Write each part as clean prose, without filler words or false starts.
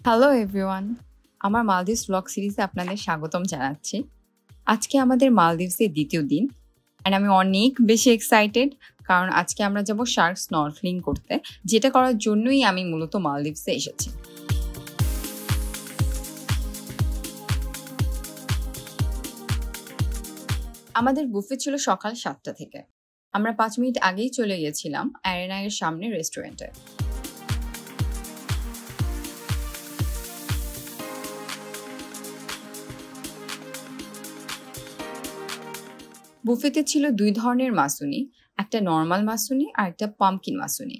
Hello everyone, আমার Maldives blog সিরিজে আপনাদের স্বাগতম জানাচ্ছি। আজকে আমাদের মালদ্বীপসের দ্বিতীয় দিন অ্যান্ড আমি অনেক বেশি এক্সাইটেড কারণ আজকে আমরা যাব শার্ক স্নরকেলিং করতে, যেটা করার জন্যই আমি মূলত মালদ্বীপসে এসেছি। আমাদের বুফে ছিল সকাল 7টা থেকে। আমরা 5 মিনিট আগেই চলে গিয়েছিলাম অ্যারেনা এর সামনে রেস্টুরেন্টে। বুফেতে ছিল 2 ধরনের মাসুনি, একটা নর্মাল মাসুনি আর একটা পাম্পকিন মাসুনি।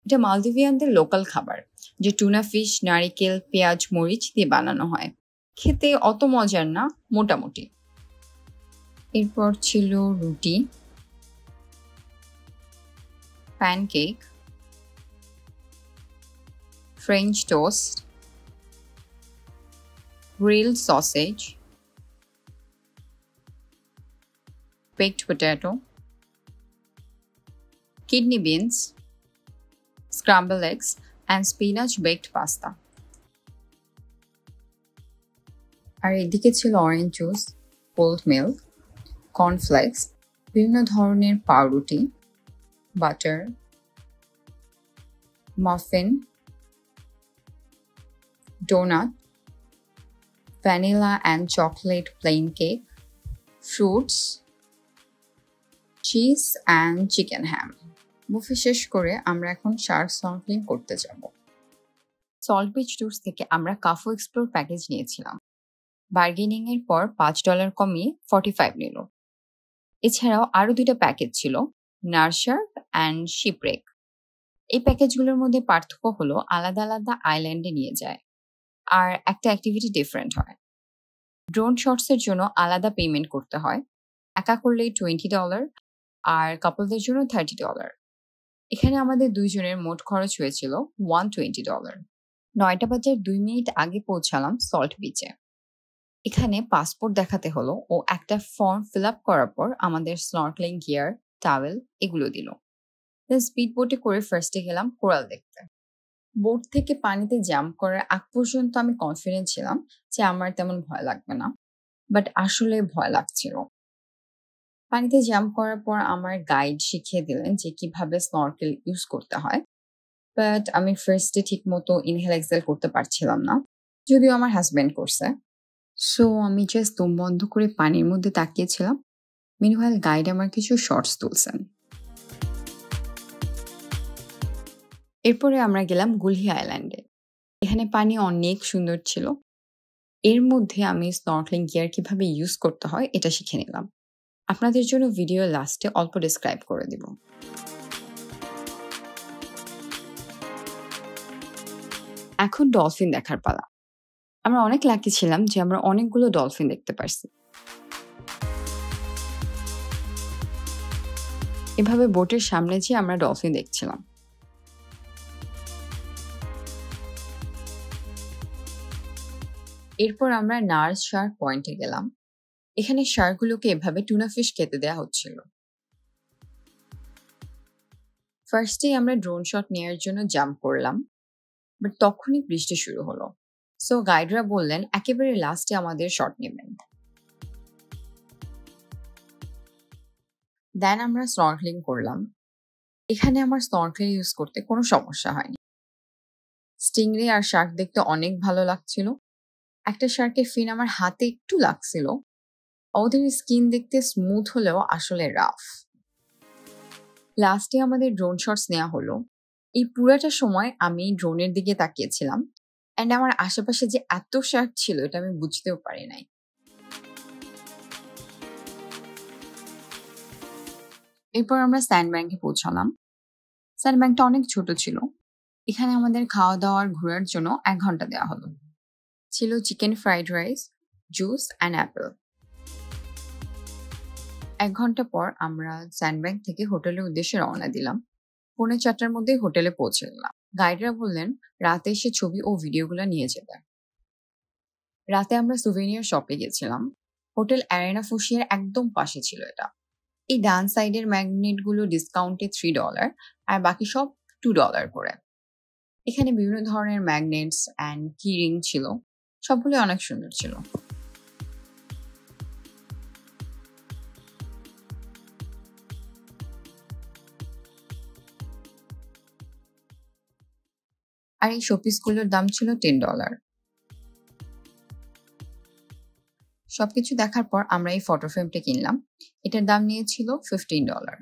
এটা মালদ্বীপিয়ানদের লোকাল খাবার, যে টুনা ফিশ, নারিকেল, পেঁয়াজ, মরিচ দিয়ে বানানো হয়। খেতে অত মজার না, মোটামুটি। এরপর ছিল রুটি, pancake, French toast, grilled sausage, baked potato, kidney beans, scrambled eggs, and spinach baked pasta. আর এদিকে ছিল orange juice, cold milk, cornflakes, বিভিন্ন ধরনের পাউরুটি, butter, muffin, donut, vanilla and chocolate plain cake, fruits, cheese and chicken ham. Buffet শেষ করে আমরা এখন শার্ক স্নরকেলিং করতে যাব। সল্ট বিচ ট্যুরস থেকে আমরা কাফু এক্সপ্লোর প্যাকেজ নিয়েছিলাম। বার্গেনিং এর পর $5 কমিয়ে 45 নিল। এছাড়াও আরো 2টা প্যাকেজ ছিল, নার্সার্ক অ্যান্ড শিপরেক। এই প্যাকেজগুলোর মধ্যে পার্থক্য হলো আলাদা আলাদা আইল্যান্ডে নিয়ে যায় আর একটা অ্যাক্টিভিটি ডিফারেন্ট হয়। ড্রোন শটসের জন্য আলাদা পেমেন্ট করতে হয়, একা করলেই $20 আর কাপলদের জন্য $30। এখানে আমাদের 2 জনের মোট খরচ হয়েছিল $120। 9টা বাজার 2 মিনিট আগে পৌঁছালাম সল্ট বিচে। এখানে পাসপোর্ট দেখাতে হলো ও একটা ফর্ম ফিল আপ করার পর আমাদের স্নরকেলিং গিয়ার, টাওয়েল এগুলো দিল। স্পিড বোটে করে ফার্স্টে গেলাম কোরাল দেখতে। বোট থেকে পানিতে জাম্প করার আগ পর্যন্ত আমি কনফিডেন্ট ছিলাম যে আমার তেমন ভয় লাগবে না, বাট আসলে ভয় লাগছিল। পানিতে জাম্প করার পর আমার গাইড শিখিয়ে দিলেন যে কিভাবে স্নরকেল ইউজ করতে হয়, বাট আমি ফার্স্টে ঠিক মতো ইনহেল এক্সেল করতে পারছিলাম না, যদিও আমার হাজব্যান্ড করছে। সো আমি জাস্ট দম বন্ধ করে পানির মধ্যে তাকিয়েছিলাম। মিনওয়াইল গাইড আমার কিছু শর্টস তুলছেন। এরপরে আমরা গেলাম গুলহি আইল্যান্ডে। এখানে পানি অনেক সুন্দর ছিল। এর মধ্যে আমি স্নরকেলিং গিয়ার কিভাবে ইউজ করতে হয় এটা শিখে নিলাম। আপনাদের জন্য ভিডিও লাস্টে অল্প ডেসক্রাইব করে দিব। এখন ডলফিন দেখার পালা। আমরা অনেক লাকি ছিলাম যে আমরা অনেকগুলো ডলফিন দেখতে পারছি। এভাবে বোটের সামনে যেয়ে আমরা ডলফিন দেখছিলাম। এরপর আমরা নার্স শার্ক পয়েন্টে গেলাম। এখানে শার্কগুলোকে এভাবে টুনা ফিশ খেতে দেওয়া হচ্ছিল। ফার্স্টেই আমরা ড্রোন শট নেওয়ার জন্য জাম্প করলাম, বাট তখনই বৃষ্টি শুরু হলো। সো গাইডরা বললেন একেবারে লাস্টে আমাদের শট নেবেন। দেন আমরা স্নরকেলিং করলাম। এখানে আমার স্নরকেল ইউজ করতে কোনো সমস্যা হয়নি। স্টিংরে আর শার্ক দেখতে অনেক ভালো লাগছিল। একটা শার্কের ফিন আমার হাতে একটু লাগছিল। ওদের স্কিন দেখতে স্মুথ হলেও আসলে রাফ। লাস্টে আমাদের ড্রোন শটস নেওয়া হলো। এই পুরাটা সময় আমি ড্রোনের দিকে তাকিয়েছিলাম অ্যান্ড আমার আশেপাশে যে এত শার্ক ছিল এটা আমি বুঝতেও পারি নাই। এরপর আমরা স্যান্ডব্যাংকে পৌঁছালাম। স্যান্ডব্যাংকটা অনেক ছোট ছিল। এখানে আমাদের খাওয়া দাওয়ার ঘোরার জন্য 1 ঘন্টা দেওয়া হলো। ছিল chicken fried rice, juice and Apple. 1 ঘন্টা পর আমরা স্যান্ডব্যাংক থেকে হোটেলের উদ্দেশ্যে রওনা দিলাম। 4:45টার মধ্যেই হোটেলে পৌঁছে গেলাম। গাইডরা বললেন রাতে এসে ছবি ও ভিডিওগুলো নিয়ে যেতে। রাতে আমরা সুভেনিয়ার শপে গেছিলাম। হোটেল অ্যারেনা ফুশিয়ার একদম পাশে ছিল এটা। এই ডান সাইডের ম্যাগনেটগুলো ডিসকাউন্টে $3 আর বাকি সব $2 করে। এখানে বিভিন্ন ধরনের ম্যাগনেটস অ্যান্ড কিরিং ছিল, সবগুলো অনেক সুন্দর ছিল। আর এই শোপিসগুলোর দাম ছিল $10। সবকিছু দেখার পর আমরা এই ফটো ফ্রেমটা কিনলাম। এটার দাম নিয়েছিল $15।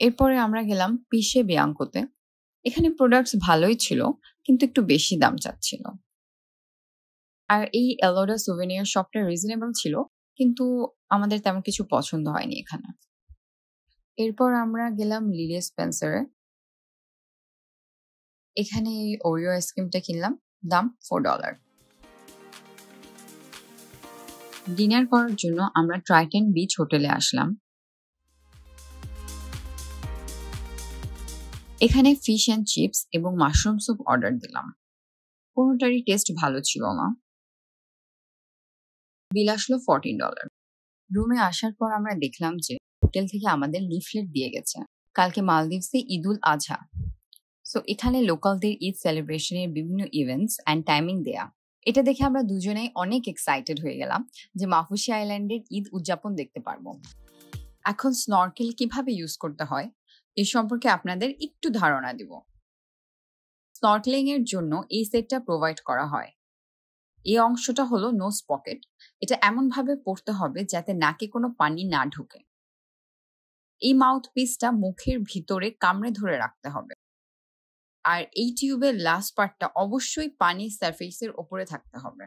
এরপরে আমরা গেলাম পিসে বিয়াঙ্কোতে। এখানে প্রোডাক্টস ভালোই ছিল, কিন্তু একটু বেশি দাম চাচ্ছিল। আর এই এলোডা সুভেনিয়ার শপটা রিজনেবল ছিল, কিন্তু আমাদের তেমন কিছু পছন্দ হয়নি এখানে। এরপর আমরা গেলাম লিলি স্পেন্সারে। এখানে এই ওরিও আইসক্রিমটা কিনলাম, দাম $4। ডিনার করার জন্য আমরা ট্রাইটন বিচ হোটেলে আসলাম। এখানে ফিশ অ্যান্ড চিপস এবং মাশরুম স্যুপ অর্ডার দিলাম। কোনোটারই টেস্ট ভালো ছিল না। বিল আসলো $14। রুমে আসার পর আমরা দেখলাম যে হোটেল থেকে আমাদের লিফলেট দিয়ে গেছে, কালকে মালদ্বীপসে ঈদুল আজহা। সো এখানে লোকালদের ঈদ সেলিব্রেশনের বিভিন্ন ইভেন্টস অ্যান্ড টাইমিং দেয়া। এটা দেখে আমরা দুজনেই অনেক এক্সাইটেড হয়ে গেলাম যে মাফুসি আইল্যান্ডের ঈদ উদযাপন দেখতে পারবো। এখন স্নরকেল কিভাবে ইউজ করতে হয় এ সম্পর্কে আপনাদের একটু ধারণা দিব। স্নরকেলিং এর জন্য এই সেটটা প্রোভাইড করা হয়। এই অংশটা হলো নোজ পকেট। এটা এমন ভাবে পড়তে হবে যাতে নাকে কোনো পানি না ঢোকে। এই মাউথ পিসটা মুখের ভিতরে কামড়ে ধরে রাখতে হবে। আর এই টিউবের লাস্ট পার্টটা অবশ্যই পানির সারফেসের ওপরে থাকতে হবে।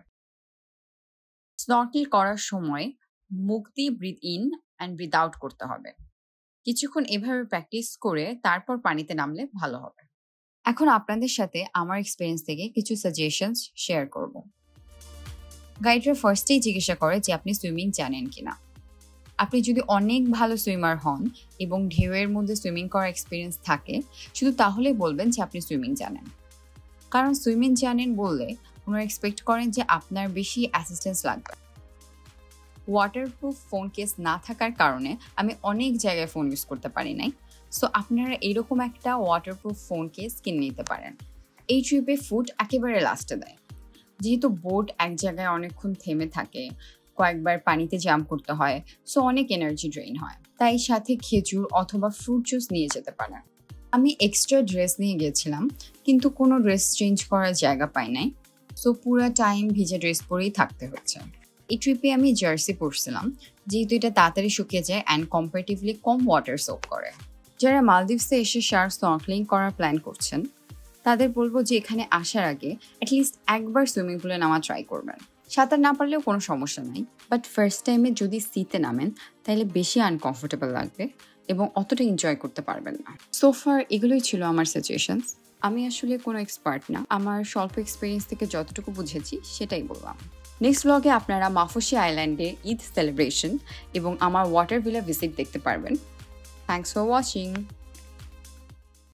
স্নরকেল করার সময় মুখ দিয়ে breathe in and breathe out করতে হবে। কিছুক্ষণ এভাবে প্র্যাকটিস করে তারপর পানিতে নামলে ভালো হবে। এখন আপনাদের সাথে আমার এক্সপিরিয়েন্স থেকে কিছু সাজেশনস শেয়ার করব। গাইডরা ফার্স্টেই জিজ্ঞাসা করে যে আপনি সুইমিং জানেন কিনা। আপনি যদি অনেক ভালো সুইমার হন এবং ঢেউয়ের মধ্যে সুইমিং করার এক্সপিরিয়েন্স থাকে, শুধু তাহলেই বলবেন যে আপনি সুইমিং জানেন। কারণ সুইমিং জানেন বললে ওনারা এক্সপেক্ট করেন যে আপনার বেশি অ্যাসিস্ট্যান্স লাগবে। ওয়াটারপ্রুফ ফোন কেস না থাকার কারণে আমি অনেক জায়গায় ফোন ইউজ করতে পারি নাই। সো আপনারা এরকম একটা ওয়াটারপ্রুফ ফোন কেস কিনে নিতে পারেন। এই ট্রিপে ফুড একেবারে লাস্টে দেয়। যেহেতু বোট এক জায়গায় অনেকক্ষণ থেমে থাকে, কয়েকবার পানিতে জাম্প করতে হয়, সো অনেক এনার্জি ড্রেইন হয়। তাই সাথে খেজুর অথবা ফ্রুট জুস নিয়ে যেতে পারেন। আমি এক্সট্রা ড্রেস নিয়ে গেছিলাম, কিন্তু কোনো ড্রেস চেঞ্জ করার জায়গা পাই নাই। সো পুরো টাইম ভিজে ড্রেস পরেই থাকতে হচ্ছে। এই ট্রিপে আমি জার্সি পরছিলাম, যেহেতু এটা তাড়াতাড়ি শুকিয়ে যায় and comparatively com water soak করে। যারা মালদ্বীপসে এসে শার্ক স্নরকেলিং করার প্ল্যান করছেন, তাদের বলবো যে এখানে আসার আগে অ্যাটলিস্ট একবার সুইমিং পুলে নামা ট্রাই করবেন। সাঁতার না পারলেও কোনো সমস্যা নাই, বাট ফার্স্ট টাইমে যদি সিতে নামেন তাহলে বেশি আনকমফোর্টেবল লাগবে এবং অতটা এনজয় করতে পারবেন না। সোফার এগুলোই ছিল আমার সাজেশনস। আমি আসলে কোনো এক্সপার্ট না, আমার স্বল্প এক্সপিরিয়েন্স থেকে যতটুকু বুঝেছি সেটাই বললাম। নেক্সট ব্লগে আপনারা মাফুসি আইল্যান্ডে ঈদ সেলিব্রেশন এবং আমার ওয়াটার ভিলা ভিজিট দেখতে পারবেন। Thanks for watching.